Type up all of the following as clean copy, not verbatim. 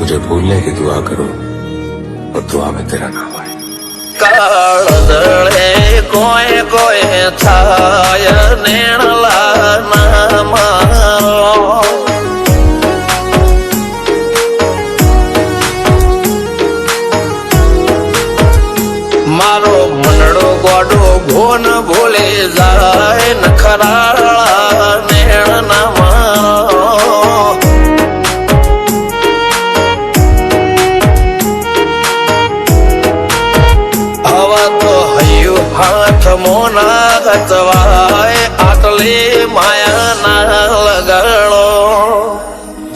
मुझे भूलने की दुआ करो और दुआ में तेरा नाम आए। काळदळे कोय कोय छाय नेणला नाम मारो मनडो गोडो घोन भूले जाय नखराळा नेण नाम हाथ मोना गचवाय आटले माया ना લગાડો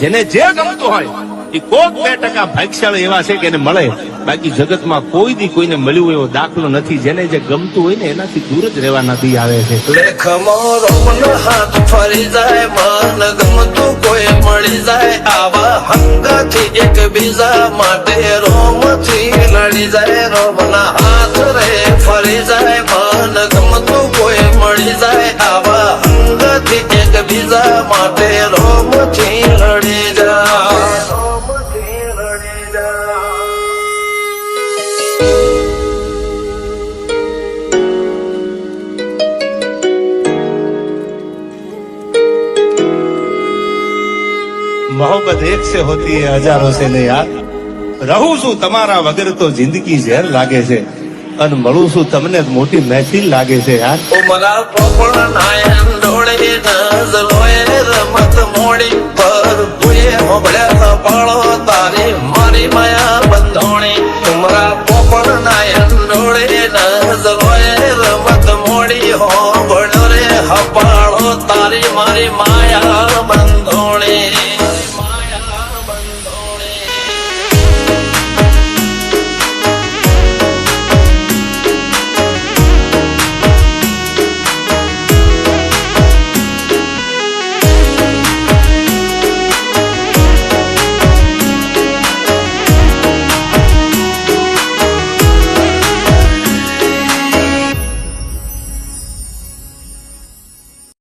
જેને જે ગમતું હોય એ કોક 2% ભાગ્યશાળી એવા છે કે એને મળે, બાકી જગતમાં કોઈ દી કોઈને મળ્યું એવો દાખલો નથી. જેને જે ગમતું હોય ને એનાથી દૂર જ રહેવાના દી આવે છે. લેખ મોરો મન હાથ ફરી જાય, મન ગમતું કોઈ મળી જાય, આવા હંગાથી એક બીજા માટે રોમથી લડી જાય. રોમના હાથ રે ફરી જાય, મન ગમતું કોઈ મળી જાય, આવા હંગાથી એક બીજા માટે રોમથી લડી જાય. मोहब्बत एक से होती है हजारों से नहीं यार. રહું છું તમારા વગર તો જિંદગી ઝેર લાગે છે, અને મળું છું તમને મોટી મહેફિલ લાગે છે યાર. ઉમરા પોપણ નાયન ડોળે નઝલોએ રમત મોડી પર ભૂએ હોબળ્યા પાળો તારી મારી માયા બંધોણી. ઉમરા પોપણ નાયન ડોળે નઝલોએ રમત મોડી હોબળ્યો રે હપાળો તારી મારી માયા બંધ